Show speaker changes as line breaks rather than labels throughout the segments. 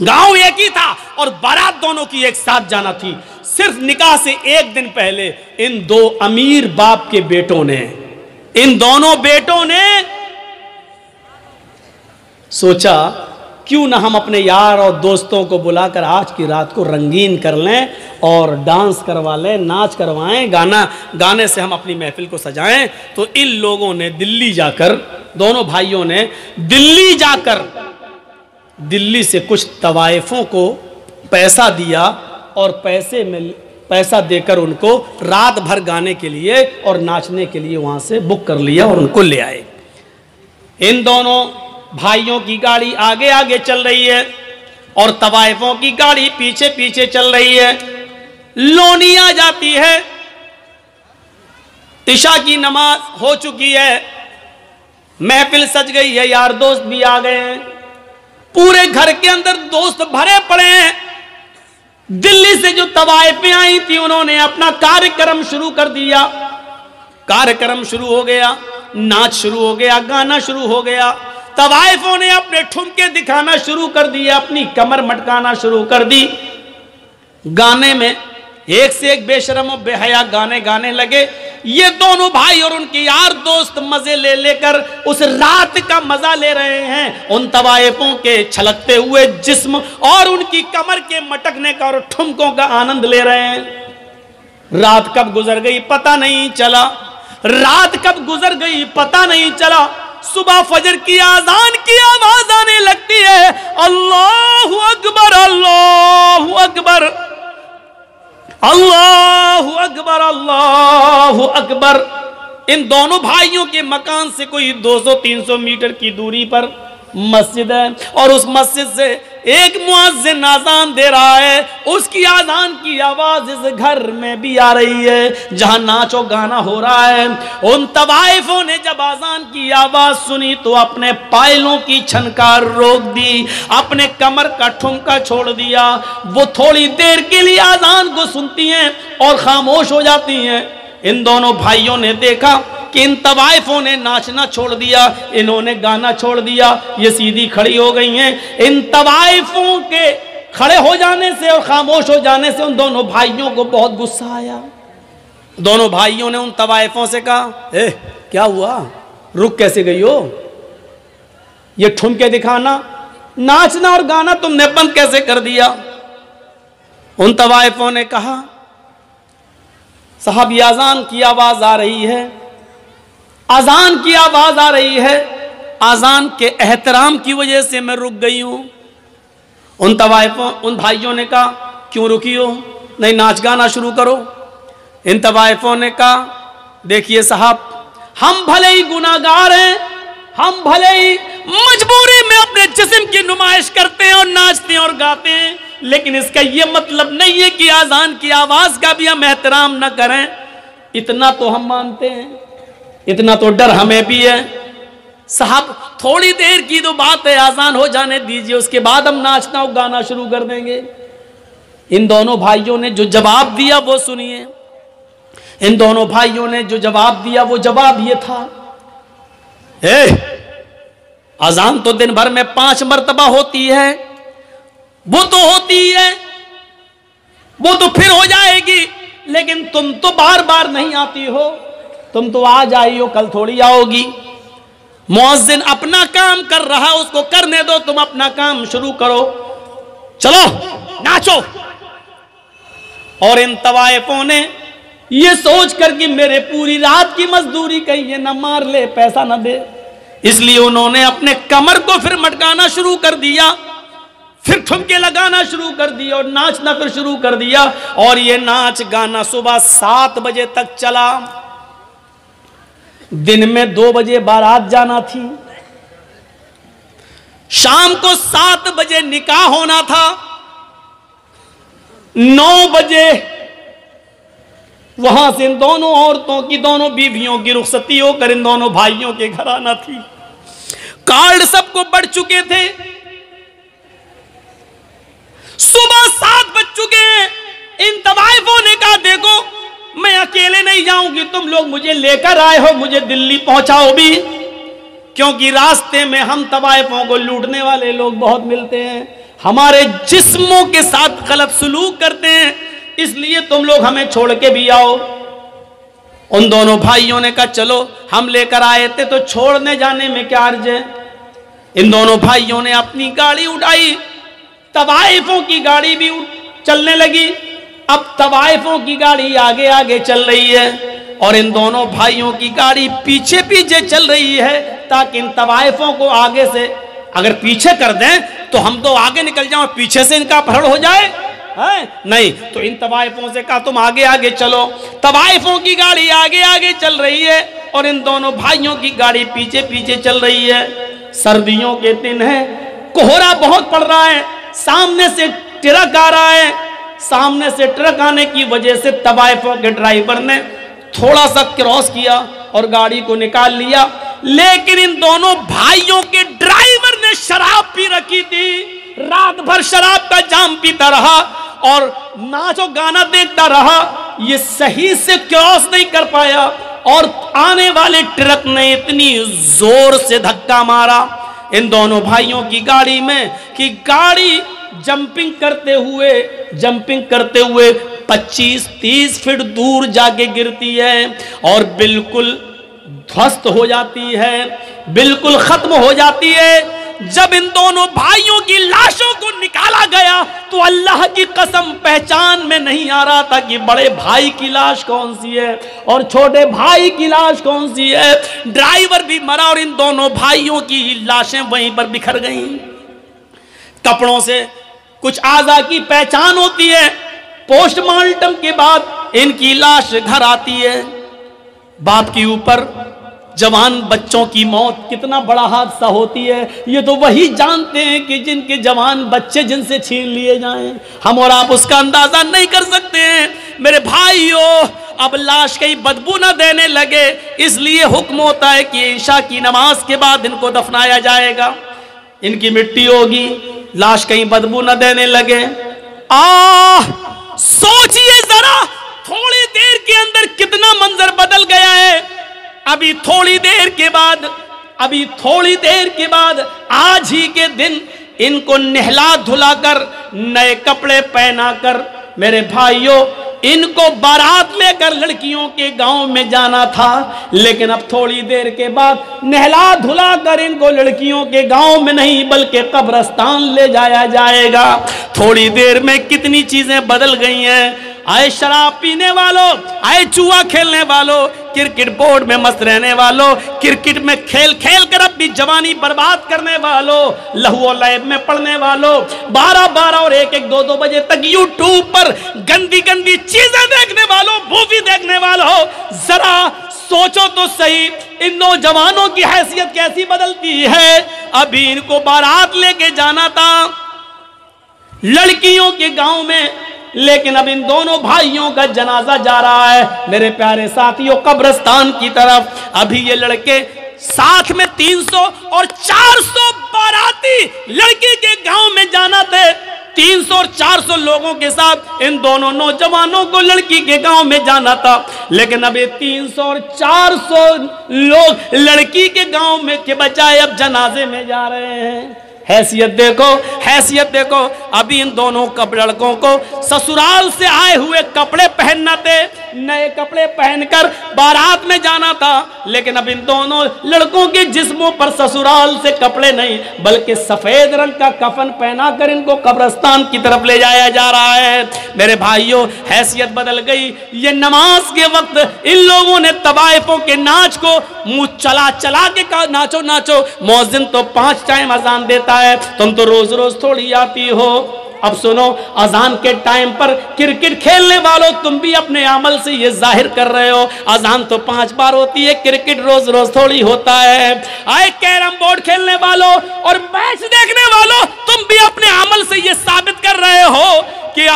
گاؤں ایک ہی تھا اور بارات دونوں کی ایک ساتھ جانا تھی. صرف نکاح سے ایک دن پہلے ان دو امیر باپ کے بیٹوں نے، ان دونوں بیٹوں نے سوچا کیوں نہ ہم اپنے یار اور دوستوں کو بلا کر آج کی رات کو رنگین کر لیں اور ڈانس کروا لیں، ناچ کروائیں، گانے سے ہم اپنی محفل کو سجائیں. تو ان لوگوں نے دلی جا کر، دونوں بھائیوں نے دلی جا کر دلی سے کچھ طوائفوں کو پیسہ دیا اور پیسہ دے کر ان کو رات بھر گانے کے لیے اور ناچنے کے لیے وہاں سے بک کر لیا اور ان کو لے آئے. ان دونوں بھائیوں کی گاڑی آگے آگے چل رہی ہے اور طوائفوں کی گاڑی پیچھے پیچھے چل رہی ہے. لونی آ جاتی ہے، عشاء کی نماز ہو چکی ہے، محفل سج گئی ہے، یار دوست بھی آ گئے ہیں، پورے گھر کے اندر دوست بھرے پڑے ہیں. دلی سے جو طوائفیں آئی تھی انہوں نے اپنا کارکرم شروع کر دیا. کارکرم شروع ہو گیا، ناچ شروع ہو گیا، گانا شروع ہو گیا. طوائفوں نے اپنے ٹھمکے دکھانا شروع کر دیا، اپنی کمر مٹکانا شروع کر دی. گانے میں ایک سے ایک بے شرم و بے حیا گانے گانے لگے. یہ دونوں بھائی اور ان کے یار دوست مزے لے لے کر اس رات کا مزہ لے رہے ہیں، ان طوائفوں کے چھلکتے ہوئے جسم اور ان کی کمر کے مٹکنے کا اور ٹھمکوں کا آنند لے رہے ہیں. رات کب گزر گئی پتہ نہیں چلا، رات کب گزر گئی پتہ نہیں چلا. صبح فجر کی آذان کی آواز آنے لگتی ہے، اللہ اکبر اللہ اکبر اللہ اکبر اللہ اکبر. ان دونوں بھائیوں کے مکان سے کوئی 200-300 میٹر کی دوری پر مسجد ہے اور اس مسجد سے ایک مؤذن اذان دے رہا ہے. اس کی اذان کی آواز اس گھر میں بھی آ رہی ہے جہاں ناچ و گانا ہو رہا ہے. ان طوائفوں نے جب اذان کی آواز سنی تو اپنے پائلوں کی چھنکار روک دی، اپنے کمر کا ٹھمکا چھوڑ دیا. وہ تھوڑی دیر کے لیے اذان کو سنتی ہیں اور خاموش ہو جاتی ہیں. ان دونوں بھائیوں نے دیکھا کہ ان طوائفوں نے ناچنا چھوڑ دیا، انہوں نے گانا چھوڑ دیا، یہ سیدھی کھڑی ہو گئی ہیں. ان طوائفوں کے کھڑے ہو جانے سے اور خاموش ہو جانے سے ان دونوں بھائیوں کو بہت غصہ آیا. دونوں بھائیوں نے ان طوائفوں سے کہا، کیا ہوا، رک کیسے گئی ہو؟ یہ ٹھمکے دکھانا، ناچنا اور گانا تم نے بند کیسے کر دیا؟ ان طوائفوں نے کہا، صاحب یہ اذان کی آواز آ رہی ہے، اذان کی آواز آ رہی ہے، اذان کے احترام کی وجہ سے میں رک گئی ہوں. ان بھائیوں نے کہا، کیوں رکی ہو؟ نہیں ناچ گانا شروع کرو. ان طوائفوں نے کہا، دیکھیے صاحب ہم بھلے ہی گناہگار ہیں، ہم بھلے ہی مجبوری میں اپنے جسم کی نمائش کرتے ہیں اور ناچتے ہیں اور گاتے ہیں، لیکن اس کا یہ مطلب نہیں ہے کہ اذان کی آواز کا بھی ہم احترام نہ کریں. اتنا تو ہم مانتے ہیں، اتنا تو ڈر ہمیں بھی ہے. صاحب تھوڑی دیر کی تو بات ہے، اذان ہو جانے دیجئے، اس کے بعد ہم ناچنا اور گانا شروع کر دیں گے. ان دونوں بھائیوں نے جو جواب دیا وہ سنیے. ان دونوں بھائیوں نے جو جواب دیا وہ جواب یہ تھا، اذان تو دن بھر میں 5 مرتبہ ہوتی ہے، وہ تو ہوتی ہے، وہ تو پھر ہو جائے گی، لیکن تم تو بار بار نہیں آتی ہو، تم تو آج آئی ہو کل تھوڑی آؤ گی. مؤذن اپنا کام کر رہا، اس کو کرنے دو، تم اپنا کام شروع کرو، چلو ناچو. اور ان طوائفوں نے یہ سوچ کر کہ میرے پوری رات کی مزدوری کہیں یہ نہ مار لے، پیسہ نہ دے، اس لیے انہوں نے اپنے کمر کو پھر مٹکانا شروع کر دیا، پھر ٹھمکے لگانا شروع کر دیا اور ناچنا پھر شروع کر دیا. اور یہ ناچ گانا صبح 7 بجے تک چلا. دن میں 2 بجے بارات جانا تھی، شام کو 7 بجے نکاح ہونا تھا، 9 بجے وہاں سے ان دونوں عورتوں کی، دونوں بیویوں کی رخصتی ہو کر ان دونوں بھائیوں کے گھر آنا تھی. کارڈ سب کو بڑھ چکے تھے، صبح 7 بج چکے ہیں. ان طوائفوں نے کہا، دیکھو میں اکیلے نہیں جاؤں گی، تم لوگ مجھے لے کر آئے ہو، مجھے دلی پہنچاؤ بھی، کیونکہ راستے میں ہم طوائفوں کو لوٹنے والے لوگ بہت ملتے ہیں. ہمارے جسموں کے ساتھ غلط سلوک کرتے ہیں، اس لیے تم لوگ ہمیں چھوڑ کے بھی آؤ۔ ان دونوں بھائیوں نے کہا چلو ہم لے کر آئے تھے تو چھوڑنے جانے میں کیا عرض ہے۔ ان دونوں بھائیوں نے اپنی گاڑی اٹھائی، طوائفوں کی گاڑی بھی چلنے لگی۔ اب طوائفوں کی گاڑی آگے آگے چل رہی ہے اور ان دونوں بھائیوں کی گاڑی پیچھے پیچھے چل رہی ہے، تاکہ ان طوائفوں کو آگے سے اگر پیچھے کر دیں تو ہم تو آگے نکل جائیں اور پیچھے سے ان کا اپہرن ہو جائے، نہیں۔ تو ان طوائفوں سے کہا تم آگے آگے چلو۔ طوائفوں کی گاڑی آگے آگے چل رہی ہے اور ان دونوں بھائیوں کی گاڑی پیچھے پیچھے چل رہی ہے۔ سردیوں کے دن ہے، کوہرا بہت پڑ رہا ہے، سامنے سے ٹرک آ رہا ہے۔ سامنے سے ٹرک آنے کی وجہ سے طوائفوں کے ڈرائیور نے تھوڑا سا کراس کیا اور گاڑی کو نکال لیا، لیکن ان دونوں بھائیوں کے ڈرائیور نے شراب پی رکھی تھی۔ رات بھر شراب کا جام پیتا رہا اور ناچ و گانا دیکھتا رہا، یہ صحیح سے کراس نہیں کر پایا اور آنے والے ٹرک نے اتنی زور سے دھکا مارا ان دونوں بھائیوں کی گاڑی میں کہ گاڑی جمپنگ کرتے ہوئے 25-30 فٹ دور جا کے گرتی ہے اور بالکل دھوست ہو جاتی ہے، بالکل ختم ہو جاتی ہے۔ جب ان دونوں بھائیوں کی لاشوں کو نکالا گیا تو اللہ کی قسم پہچان میں نہیں آ رہا تھا کہ بڑے بھائی کی لاش کون سی ہے اور چھوٹے بھائی کی لاش کون سی ہے۔ ڈرائیور بھی مرا اور ان دونوں بھائیوں کی لاشیں وہیں پر بکھر گئیں۔ کپڑوں سے کچھ اعضاء کی پہچان ہوتی ہے، پوسٹ مارٹم کے بعد ان کی لاش گھر آتی ہے۔ باپ کے اوپر جوان بچوں کی موت کتنا بڑا حادثہ ہوتی ہے، یہ تو وہی جانتے ہیں کہ جن کے جوان بچے جن سے چھین لیے جائیں، ہم اور آپ اس کا اندازہ نہیں کر سکتے ہیں۔ میرے بھائیوں، اب لاش کہیں بدبو نہ دینے لگے، اس لیے حکم ہوتا ہے کہ عشاء کی نماز کے بعد ان کو دفنایا جائے گا، ان کی مٹی ہوگی، لاش کہیں بدبو نہ دینے لگے۔ سوچئے ذرا تھوڑی دیر کے اندر کتنا منظر بدل گیا ہے۔ ابھی تھوڑی دیر کے بعد آج ہی کے دن ان کو نہلا دھلا کر نئے کپڑے پہنا کر میرے بھائیوں ان کو بارات لے کر لڑکیوں کے گاؤں میں جانا تھا، لیکن اب تھوڑی دیر کے بعد نہلا دھلا کر ان کو لڑکیوں کے گاؤں میں نہیں بلکہ قبرستان لے جایا جائے گا۔ تھوڑی دیر میں کتنی چیزیں بدل گئی ہیں۔ آئے شراب پینے والوں، آئے جوا کھیلنے والوں، کرکٹ بورڈ میں مست رہنے والوں، کرکٹ میں کھیل کھیل کر اپنی جوانی برباد کرنے والوں، لہو و لعب میں پڑھنے والوں، 12 اور 1-2 بجے تک یوٹیوب پر گندی گندی چیزیں دیکھنے والوں، مووی دیکھنے والوں، ذرا سوچو تو صحیح ان نوجوانوں کی حیثیت کیسی بدلتی ہے۔ ابھی ان کو بارات لے کے جانا تھا لڑکیوں کے گاؤں میں، لیکن اب ان دونوں بھائیوں کا جنازہ جا رہا ہے میرے پیارے ساتھیوں قبرستان کی طرف۔ ابھی یہ لڑکے ساتھ میں 300 اور 400 باراتی لڑکی کے گاؤں میں جانا تھے۔ 300 اور 400 لوگوں کے ساتھ ان دونوں نوجوانوں کو لڑکی کے گاؤں میں جانا تھا، لیکن اب یہ 300 اور 400 لوگ لڑکی کے گاؤں میں کے بجائے اب جنازے میں جا رہے ہیں۔ حیثیت دیکھو، ابھی ان دونوں لڑکوں کو سسرال سے آئے ہوئے کپڑے پہننا تھے، نئے کپڑے پہن کر بارات میں جانا تھا، لیکن اب ان دونوں لڑکوں کے جسموں پر سسرال سے کپڑے نہیں بلکہ سفید رنگ کا کفن پہنا کر ان کو قبرستان کی طرف لے جایا جا رہا ہے۔ میرے بھائیوں، حیثیت بدل گئی۔ یہ نماز کے وقت ان لوگوں نے طوائفوں کے ناچ کو منہ چلا کے کہا ناچو ناچو، مؤذن تو 5 ٹائم اذان دیتا ہے، تم تو روز روز تھوڑی آتی ہو۔ اب سنو، اذان کے ٹائم پر کرکٹ کھیلنے والوں تم بھی اپنے عمل سے یہ ظاہر کر رہے ہو اذان تو 5 بار ہوتی ہے، کرکٹ روز روز تھوڑی ہوتا ہے۔ آئے کیرم بورڈ کھیلنے والوں اور میچ دیکھنے والوں تم بھی اپنے عمل سے یہ ثابت کر رہے ہو کہ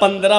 15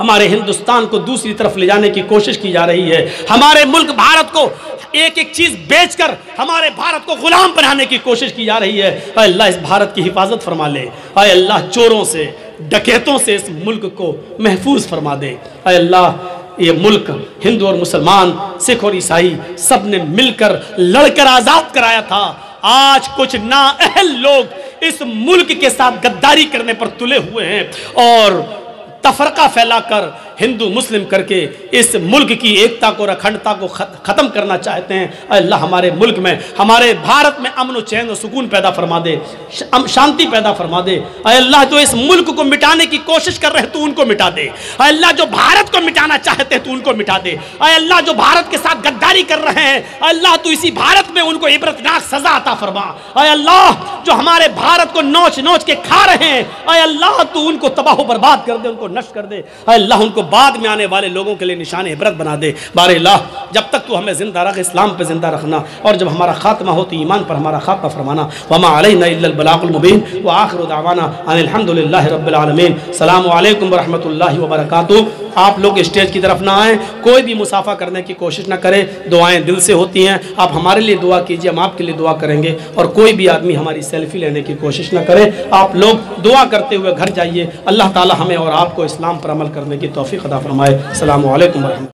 ہمارے ہندوستان کو دوسری طرف لے جانے کی کوشش کی جا رہی ہے، ہمارے ملک بھارت کو ایک ایک چیز بیچ کر ہمارے بھارت کو غلام بنانے کی کوشش کی جا رہی ہے۔ اے اللہ اس بھارت کی حفاظت فرما لے، اے اللہ چوروں سے ڈکیتوں سے اس ملک کو محفوظ فرما دے۔ اے اللہ یہ ملک ہندو اور مسلمان، سکھ اور عیسائی سب نے مل کر لڑ کر آزاد کرایا تھا، آج کچھ نااہل لوگ اس ملک کے ساتھ غداری کرنے پر تلے ہوئے ہیں اور تفرقہ پھیلا کر ہندو مسلم کر کے اس ملک کی ایکتا کو اور اکھنڈتا کو ختم کرنا چاہتے ہیں۔ اے اللہ ہمارے ملک میں، ہمارے بھارت میں امن و چین و سکون پیدا فرما دے، شانتی پیدا فرما دے۔ اے اللہ جو اس ملک کو مٹانے کی کوشش کر رہے تو ان کو مٹا دے، اے اللہ جو بھارت کو مٹانا چاہتے ہیں تو ان کو مٹا دے، اے اللہ جو بھارت کے ساتھ غداری کر رہے ہیں اے اللہ تو اسی بھارت میں ان کو عبرتناک سزا عطا فرما۔ اے اللہ جو ہمارے بھارت کو نوچ نوچ کے کھا رہے ہیں اے اللہ تو ان کو تباہ و برباد کر دے، ان کو نشٹ کر دے۔ اے اللہ ان کو بعد میں آنے والے لوگوں کے لیے نشان عبرت بنا دے۔ بار اللہ جب تک تو ہمیں زندہ رکھ، اسلام پہ زندہ رکھنا، اور جب ہمارا خاتمہ ہو تو ایمان پر ہمارا خاتمہ فرمانا۔ وما علینا الا البلاغ المبین وآخر دعوانا ان الحمدللہ رب العالمین۔ السلام علیکم ورحمۃ اللہ وبرکاتہ۔ آپ لوگ اسٹیج کی طرف نہ آئیں، کوئی بھی مصافحہ کرنے کی کوشش نہ کرے، دعائیں دل سے ہوتی ہیں۔ آپ ہمارے لیے دعا کیجئے، ہم آپ کے لیے دعا کریں گے، اور کوئی بھی آدمی ہماری سیلفی لینے کی کوشش نہ کرے۔ آپ لوگ دعا کرتے ہوئے گھر جائیے۔ اللہ تعالی ہمیں اور آپ کو اسلام پر عمل کرنے کی توفیق عطا فرمائے۔ السلام علیکم ورحمۃ اللہ۔